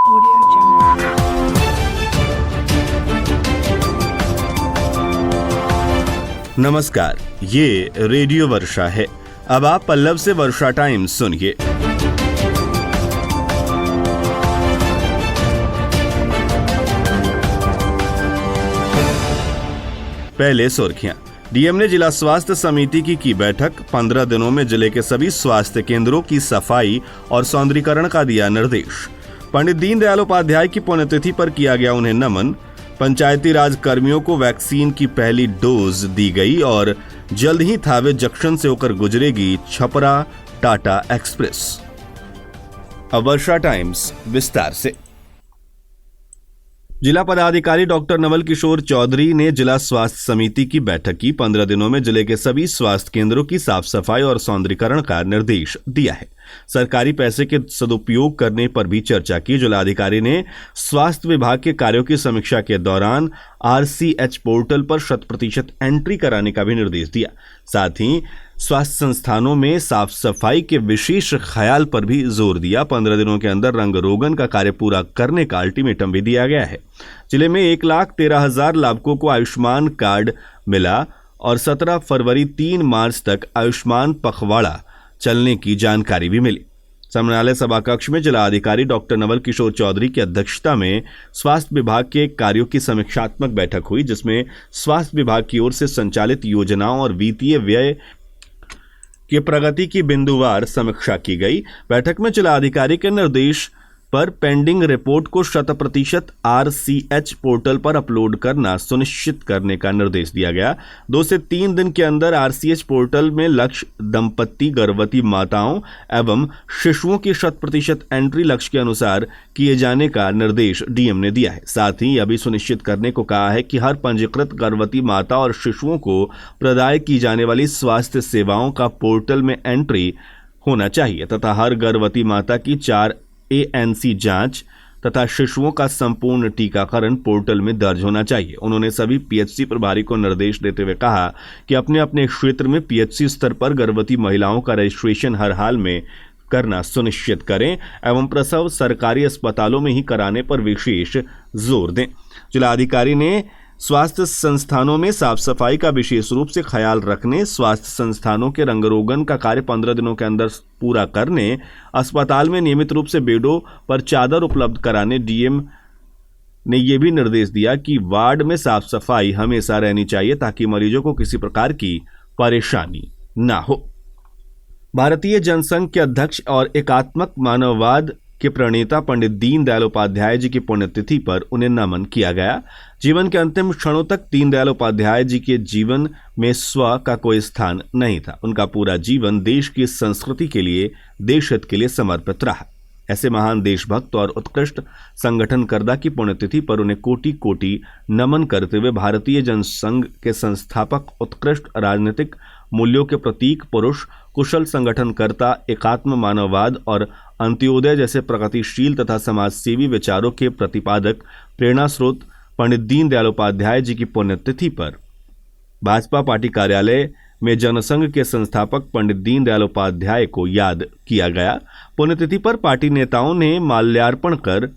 Audio Jungle. नमस्कार, ये radio वर्षा है। अब आप पल्लव से वर्षा टाइम्स सुनिए। पहले सुर्खियां। डीएम ने जिला स्वास्थ्य समिति की बैठक। 15 दिनों में जिले के सभी स्वास्थ्य केंद्रों की सफाई और सौंदर्यीकरण का दिया निर्देश। पंडित दीनदयाल उपाध्याय की पुण्यतिथि पर किया गया उन्हें नमन। पंचायती राज कर्मियों को वैक्सीन की पहली डोज दी गई और जल्द ही थावे जंक्शन से होकर गुजरेगी छपरा टाटा एक्सप्रेस। अब वर्षा टाइम्स विस्तार से। जिला पदाधिकारी डॉक्टर नवल किशोर चौधरी ने जिला स्वास्थ्य समिति की बैठक की। 15 दिनों में जिले के सभी स्वास्थ्य केंद्रों की साफ सफाई और सौंदर्यीकरण का निर्देश दिया है। सरकारी पैसे के सदुपयोग करने पर भी चर्चा की। जिलाधिकारी ने स्वास्थ्य विभाग के कार्यों की समीक्षा के दौरान RCH पोर्टल पर 100% एंट्री कराने का भी निर्देश दिया। साथ ही स्वास्थ्य संस्थानों में साफ सफाई के विशेष ख्याल पर भी जोर दिया। 15 दिनों के अंदर रंग रोगन का कार्य पूरा करने का अल्टीमेटम भी दिया गया है। जिले में 1,13,000 लाभुकों को आयुष्मान कार्ड मिला और 17 फरवरी 3 मार्च तक आयुष्मान पखवाड़ा चलने की जानकारी भी मिली। समन्वय सभा कक्ष में जिला अधिकारी डॉक्टर नवल किशोर चौधरी की अध्यक्षता में स्वास्थ्य विभाग के कार्यों की समीक्षात्मक बैठक हुई, जिसमें स्वास्थ्य विभाग की ओर से संचालित योजनाओं और वित्तीय व्यय की प्रगति की बिंदुवार समीक्षा की गई। बैठक में जिला अधिकारी के निर्देश पर पेंडिंग रिपोर्ट को 100% RCH पोर्टल पर अपलोड करना सुनिश्चित करने का निर्देश दिया गया। 2 से 3 दिन के अंदर RCH पोर्टल में लक्ष्य दंपत्ति, गर्भवती माताओं एवं शिशुओं की 100% एंट्री लक्ष्य के अनुसार किए जाने का निर्देश डीएम ने दिया है। साथ ही अभी सुनिश्चित करने को कहा है कि हर पंजीकृत गर्भवती माता और शिशुओं को प्रदाय की जाने वाली स्वास्थ्य सेवाओं का पोर्टल में एंट्री होना चाहिए तथा हर गर्भवती माता की 4 ANC जांच तथा शिशुओं का संपूर्ण टीकाकरण पोर्टल में दर्ज होना चाहिए। उन्होंने सभी PHC प्रभारी को निर्देश देते हुए कहा कि अपने अपने क्षेत्र में PHC स्तर पर गर्भवती महिलाओं का रजिस्ट्रेशन हर हाल में करना सुनिश्चित करें एवं प्रसव सरकारी अस्पतालों में ही कराने पर विशेष जोर दें। जिलाधिकारी ने स्वास्थ्य संस्थानों में साफ सफाई का विशेष रूप से ख्याल रखने, स्वास्थ्य संस्थानों के रंग रोगन का कार्य 15 दिनों के अंदर पूरा करने, अस्पताल में नियमित रूप से बेडों पर चादर उपलब्ध कराने। डीएम ने यह भी निर्देश दिया कि वार्ड में साफ सफाई हमेशा रहनी चाहिए ताकि मरीजों को किसी प्रकार की परेशानी ना हो। भारतीय जनसंघ के अध्यक्ष और एकात्मक मानववाद के प्रणेता पंडित दीनदयाल उपाध्याय जी की पुण्यतिथि पर उन्हें नमन किया गया। जीवन के अंतिम क्षणों तक दीनदयाल उपाध्याय जी के जीवन में स्व का कोई स्थान नहीं था। उनका पूरा जीवन देश की संस्कृति के लिए, देश हित के लिए समर्पित रहा। ऐसे महान देशभक्त और उत्कृष्ट संगठनकर्ता की पुण्यतिथि पर उन्हें कोटि कोटि नमन करते हुए भारतीय जनसंघ के संस्थापक, उत्कृष्ट राजनीतिक मूल्यों के प्रतीक पुरुष, कुशल संगठनकर्ता, एकात्म मानववाद और अंत्योदय जैसे प्रगतिशील तथा समाजसेवी विचारों के प्रतिपादक, प्रेरणा स्रोत पंडित दीनदयाल उपाध्याय जी की पुण्यतिथि पर भाजपा पार्टी कार्यालय में जनसंघ के संस्थापक पंडित दीनदयाल उपाध्याय को याद किया गया। पुण्यतिथि पर पार्टी नेताओं ने माल्यार्पण कर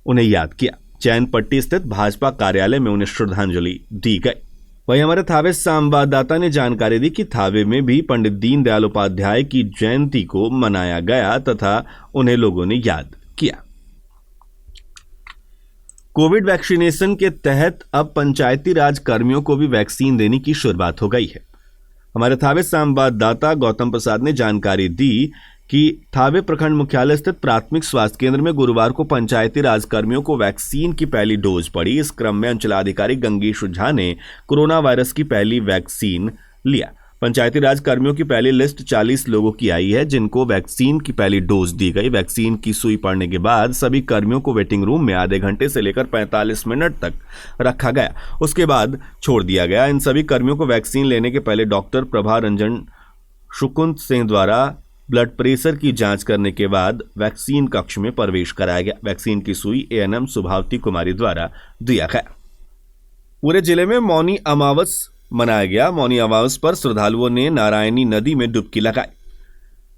उन्हें याद किया। चैनपट्टी स्थित भाजपा कार्यालय में उन्हें श्रद्धांजलि दी गई। वहीं हमारे थावे संवाददाता ने जानकारी दी कि थावे में भी पंडित दीनदयाल उपाध्याय की जयंती को मनाया गया तथा उन्हें लोगों ने याद किया। कोविड वैक्सीनेशन के तहत अब पंचायती राज कर्मियों को भी वैक्सीन देने की शुरुआत हो गई है। हमारे थावे संवाददाता गौतम प्रसाद ने जानकारी दी कि थावे प्रखंड मुख्यालय स्थित प्राथमिक स्वास्थ्य केंद्र में गुरुवार को पंचायती राज कर्मियों को वैक्सीन की पहली डोज पड़ी। इस क्रम में अंचलाधिकारी गंगेश झा ने कोरोना वायरस की पहली वैक्सीन लिया। पंचायती राज कर्मियों की पहली लिस्ट 40 लोगों की आई है, जिनको वैक्सीन की पहली डोज दी गई। वैक्सीन की सुई पड़ने के बाद सभी कर्मियों को वेटिंग रूम में आधे घंटे से लेकर 45 मिनट तक रखा गया, उसके बाद छोड़ दिया गया। इन सभी कर्मियों को वैक्सीन लेने के पहले डॉक्टर प्रभा रंजन शुकुंत सिंह द्वारा ब्लड प्रेशर की जांच करने के बाद वैक्सीन कक्ष में प्रवेश कराया गया। वैक्सीन की सुई ANM सुभावती कुमारी द्वारा दिया गया। पूरे जिले में मौनी अमावस मनाया गया। मौनी अमावस पर श्रद्धालुओं ने नारायणी नदी में डुबकी लगाई।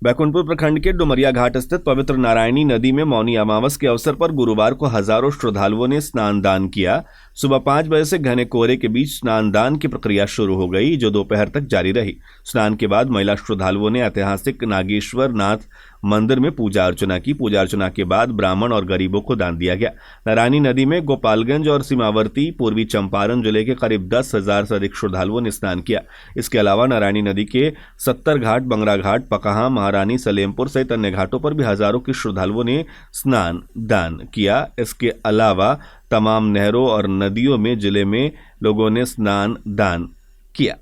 बैकुंठपुर प्रखंड के डुमरिया घाट स्थित पवित्र नारायणी नदी में मौनी अमावस के अवसर पर गुरुवार को हजारों श्रद्धालुओं ने स्नान दान किया। सुबह 5 बजे से घने कोहरे के बीच स्नान दान की प्रक्रिया शुरू हो गई, जो दोपहर तक जारी रही। स्नान के बाद महिला श्रद्धालुओं ने ऐतिहासिक नागेश्वर नाथ मंदिर में पूजा अर्चना की। पूजा अर्चना के बाद ब्राह्मण और गरीबों को दान दिया गया। नारायणी नदी में गोपालगंज और सीमावर्ती पूर्वी चंपारण जिले के करीब 10,000 से अधिक श्रद्धालुओं ने स्नान किया। इसके अलावा नारायणी नदी के 70 घाट, बंगरा घाट, पकहा, महारानी, सलेमपुर सहित अन्य घाटों पर भी हजारों के श्रद्धालुओं ने स्नान दान किया। इसके अलावा तमाम नहरों और नदियों में जिले में लोगों ने स्नान दान किया।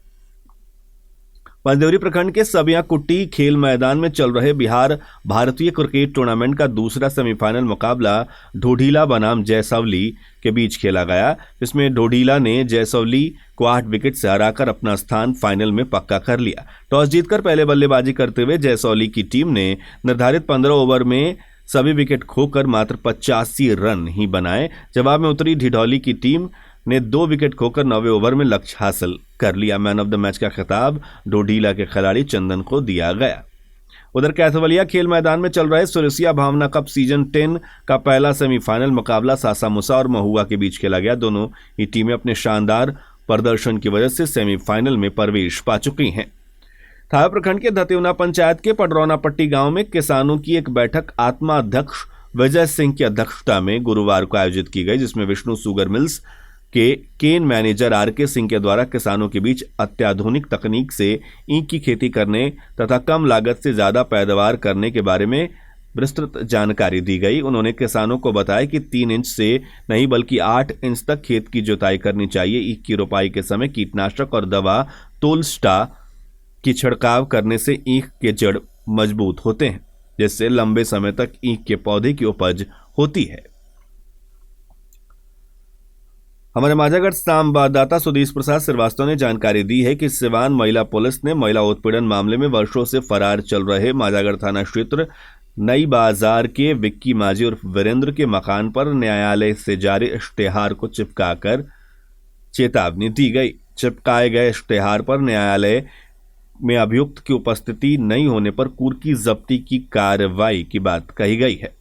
पंचदेवरी प्रखंड के सबिया कुट्टी खेल मैदान में चल रहे बिहार भारतीय क्रिकेट टूर्नामेंट का दूसरा सेमीफाइनल मुकाबला ढोढीला बनाम जयसवली के बीच खेला गया, जिसमें ढोढीला ने जयसवली को 8 विकेट से हराकर अपना स्थान फाइनल में पक्का कर लिया। टॉस जीतकर पहले बल्लेबाजी करते हुए जयसवली की टीम ने निर्धारित 15 ओवर में सभी विकेट खोकर मात्र 85 रन ही बनाए। जवाब में उतरी ढिढौली की टीम ने 2 विकेट खोकर 9वें ओवर में लक्ष्य हासिल कर लिया। मैन ऑफ द मैच का खिताब ढोढीला के खिलाड़ी चंदन को दिया गया। उधर कैथवलिया खेल मैदान में चल रहे सुरसिया भावना कप सीजन 10 का पहला सेमीफाइनल मुकाबला सासामुसा और महुआ के बीच खेला गया। दोनों ही टीमें अपने शानदार प्रदर्शन की वजह से सेमीफाइनल में प्रवेश पा चुकी हैं। थावे प्रखंड के धतेवना पंचायत के पडरौना पट्टी गांव में किसानों की एक बैठक आत्मा अध्यक्ष विजय सिंह की अध्यक्षता में गुरुवार को आयोजित की गई, जिसमें विष्णु शुगर मिल्स के केन मैनेजर आर.के. सिंह के द्वारा किसानों के बीच अत्याधुनिक तकनीक से ईंख की खेती करने तथा कम लागत से ज्यादा पैदावार करने के बारे में विस्तृत जानकारी दी गई। उन्होंने किसानों को बताया कि 3 इंच से नहीं बल्कि 8 इंच तक खेत की जुताई करनी चाहिए। ईंख की रोपाई के समय कीटनाशक और दवा तोलस्टा की छिड़काव करने से ईंख के जड़ मजबूत होते हैं, जिससे लंबे समय तक ईंख के पौधे की उपज होती है। हमारे माझागढ़ संवाददाता सुधीश प्रसाद श्रीवास्तव ने जानकारी दी है कि सिवान महिला पुलिस ने महिला उत्पीड़न मामले में वर्षों से फरार चल रहे माझागढ़ थाना क्षेत्र नई बाजार के विक्की माझी उर्फ वीरेंद्र के मकान पर न्यायालय से जारी इश्तेहार को चिपकाकर चेतावनी दी गई। चिपकाए गए इश्तेहार पर न्यायालय में अभियुक्त की उपस्थिति नहीं होने पर कुर्की जब्ती की कार्रवाई की बात कही गई है।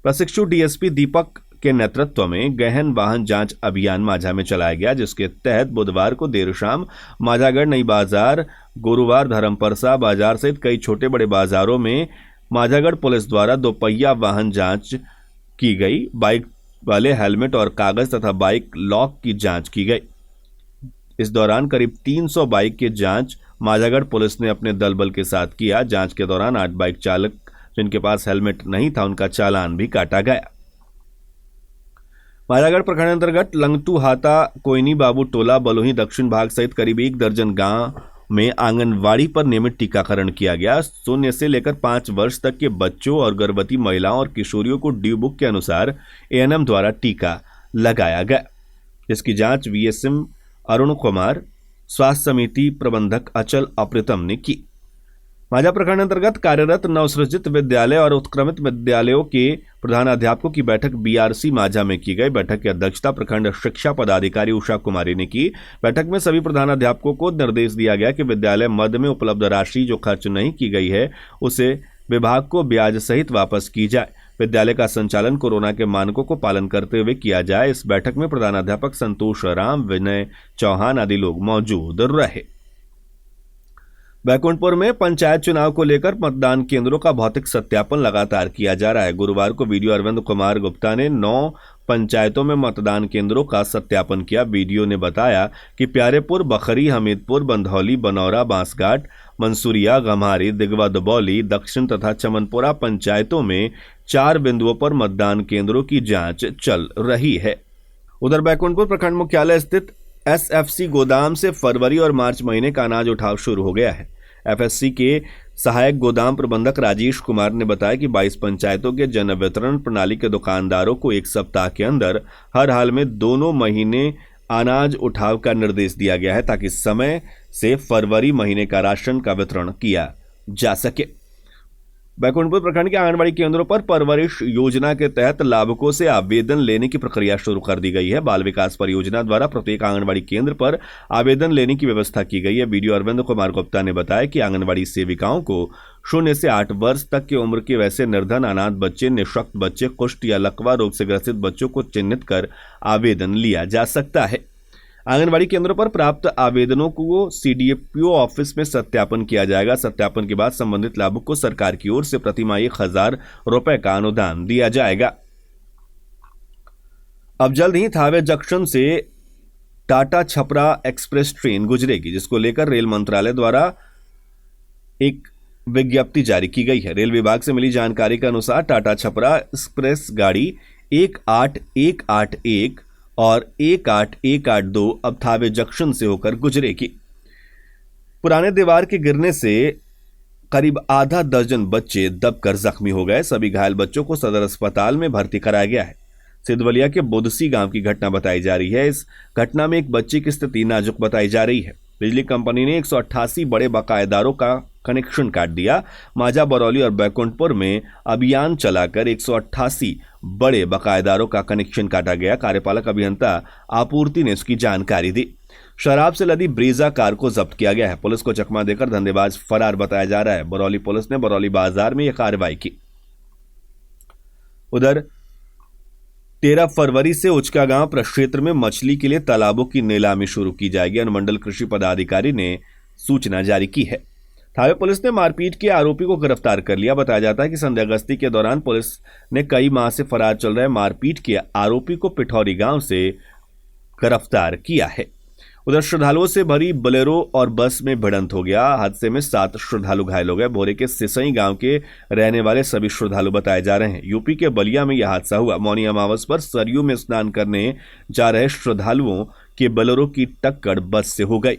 प्रशिक्षु डीएसपी दीपक के नेतृत्व में गहन वाहन जांच अभियान माझा में चलाया गया, जिसके तहत बुधवार को देर शाम माझागढ़ नई बाजार, गुरुवार धर्मपरसा बाजार सहित कई छोटे बड़े बाजारों में माझागढ़ पुलिस द्वारा 2 पहिया वाहन जांच की गई। बाइक वाले हेलमेट और कागज तथा बाइक लॉक की जांच की गई। इस दौरान करीब 300 बाइक की जांच माझागढ़ पुलिस ने अपने दल बल के साथ किया। जांच के दौरान 8 बाइक चालक जिनके पास हेलमेट नहीं था, उनका चालान भी काटा गया। माझागढ़ प्रखंड अंतर्गत लंगटू, हाता, कोयनी, बाबू टोला, बलोही दक्षिण भाग सहित करीब 1 दर्जन गांव में आंगनवाड़ी पर नियमित टीकाकरण किया गया। 0 से लेकर 5 वर्ष तक के बच्चों और गर्भवती महिलाओं और किशोरियों को ड्यू बुक के अनुसार एएनएम द्वारा टीका लगाया गया, जिसकी जांच वीएसएम अरुण कुमार, स्वास्थ्य समिति प्रबंधक अचल अप्रितम ने की। माझा प्रखंड अंतर्गत कार्यरत नवसृजित विद्यालय और उत्क्रमित विद्यालयों के प्रधानाध्यापकों की बैठक बीआरसी माझा में की गई। बैठक की अध्यक्षता प्रखंड शिक्षा पदाधिकारी उषा कुमारी ने की। बैठक में सभी प्रधानाध्यापकों को निर्देश दिया गया कि विद्यालय मद में उपलब्ध राशि जो खर्च नहीं की गई है उसे विभाग को ब्याज सहित वापस की जाए। विद्यालय का संचालन कोरोना के मानकों को पालन करते हुए किया जाए। इस बैठक में प्रधानाध्यापक संतोष राम, विनय चौहान आदि लोग मौजूद रहे। बैकुंठपुर में पंचायत चुनाव को लेकर मतदान केंद्रों का भौतिक सत्यापन लगातार किया जा रहा है। गुरुवार को वीडियो अरविंद कुमार गुप्ता ने 9 पंचायतों में मतदान केंद्रों का सत्यापन किया। वीडियो ने बताया कि प्यारेपुर, बखरी, हमीदपुर, बंधौली, बनौरा, बांसघाट, मंसूरिया, गम्हारी, दिगवा, दबौली, दक्षिण तथा चमनपुरा पंचायतों में 4 बिंदुओं पर मतदान केंद्रों की जांच चल रही है। उधर बैकुंठपुर प्रखंड मुख्यालय स्थित एसएफसी गोदाम से फरवरी और मार्च महीने का अनाज उठाव शुरू हो गया है। एफएससी के सहायक गोदाम प्रबंधक राजेश कुमार ने बताया कि 22 पंचायतों के जन वितरण प्रणाली के दुकानदारों को 1 सप्ताह के अंदर हर हाल में दोनों महीने अनाज उठाव का निर्देश दिया गया है, ताकि समय से फरवरी महीने का राशन का वितरण किया जा सके। बैकुंठपुर प्रखंड के आंगनबाड़ी केंद्रों पर परवरिश योजना के तहत लाभुकों से आवेदन लेने की प्रक्रिया शुरू कर दी गई है। बाल विकास परियोजना द्वारा प्रत्येक आंगनबाड़ी केंद्र पर आवेदन लेने की व्यवस्था की गई है। बीडीओ अरविंद कुमार गुप्ता ने बताया कि आंगनबाड़ी सेविकाओं को 0 से 8 वर्ष तक की उम्र के वैसे निर्धन, अनाथ बच्चे, निःशक्त बच्चे, कुष्ठ या लकवा रोग से ग्रसित बच्चों को चिन्हित कर आवेदन लिया जा सकता है। आंगनबाड़ी केंद्रों पर प्राप्त आवेदनों को सीडीपीओ ऑफिस में सत्यापन किया जाएगा। सत्यापन के बाद संबंधित लाभुक को सरकार की ओर से प्रतिमाह 1,000 रुपए का अनुदान दिया जाएगा। अब जल्द ही थावे जंक्शन से टाटा छपरा एक्सप्रेस ट्रेन गुजरेगी, जिसको लेकर रेल मंत्रालय द्वारा एक विज्ञप्ति जारी की गई है। रेल विभाग से मिली जानकारी के अनुसार टाटा छपरा एक्सप्रेस गाड़ी 18181 और 18182 अब थावे जंक्शन से होकर गुजरेगी। पुराने दीवार के गिरने से करीब आधा दर्जन बच्चे दबकर जख्मी हो गए। सभी घायल बच्चों को सदर अस्पताल में भर्ती कराया गया है। सिद्धवलिया के बुदसी गांव की घटना बताई जा रही है। इस घटना में एक बच्चे की स्थिति नाजुक बताई जा रही है। बिजली कंपनी ने 188 बड़े बकायेदारों का कनेक्शन काट दिया। माजा, बरौली और बैकुंठपुर में अभियान चलाकर 188 बड़े बकायेदारों का कनेक्शन काटा गया। कार्यपालक अभियंता आपूर्ति ने इसकी जानकारी दी। शराब से लदी ब्रीजा कार को जब्त किया गया है। पुलिस को चकमा देकर धंधेबाज फरार बताया जा रहा है। बरौली पुलिस ने बरौली बाजार में यह कार्रवाई की। उधर 13 फरवरी से उचका गांव प्रक्षेत्र में मछली के लिए तालाबों की नीलामी शुरू की जाएगी। अनुमंडल कृषि पदाधिकारी ने सूचना जारी की है। थावे पुलिस ने मारपीट के आरोपी को गिरफ्तार कर लिया। बताया जाता है कि संध्यागस्ती के दौरान पुलिस ने कई माह से फरार चल रहे मारपीट के आरोपी को पिठौरी गांव से गिरफ्तार किया है। उधर श्रद्धालुओं से भरी बोलेरो और बस में भिड़ंत हो गया। हादसे में 7 श्रद्धालु घायल हो गए। भोरे के सिसई गांव के रहने वाले सभी श्रद्धालु बताए जा रहे हैं। यूपी के बलिया में यह हादसा हुआ। मौनी अमावस पर सरयू में स्नान करने जा रहे श्रद्धालुओं के बोलेरो की टक्कर बस से हो गई।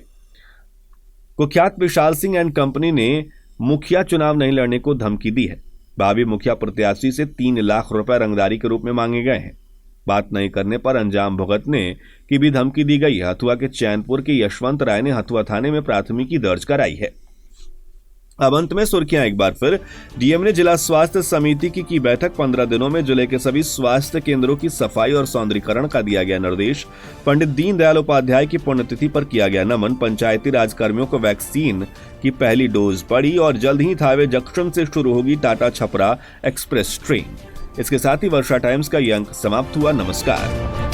कुख्यात विशाल सिंह एंड कंपनी ने मुखिया चुनाव नहीं लड़ने को धमकी दी है। भावी मुखिया प्रत्याशी से 3 लाख रुपए रंगदारी के रूप में मांगे गए हैं। बात नहीं करने पर अंजाम भुगतने की भी धमकी दी गई है। हथुआ के चैनपुर के यशवंत राय ने हथुआ थाने में प्राथमिकी दर्ज कराई है। अब अंत में सुर्खियां एक बार फिर। डीएम ने जिला स्वास्थ्य समिति की बैठक। 15 दिनों में जिले के सभी स्वास्थ्य केंद्रों की सफाई और सौंदर्यीकरण का दिया गया निर्देश। पंडित दीनदयाल उपाध्याय की पुण्यतिथि पर किया गया नमन। पंचायती राज कर्मियों को वैक्सीन की पहली डोज पड़ी और जल्द ही थावे जंक्शन से शुरू होगी टाटा छपरा एक्सप्रेस ट्रेन। इसके साथ ही वर्षा टाइम्स का ये अंक समाप्त हुआ। नमस्कार।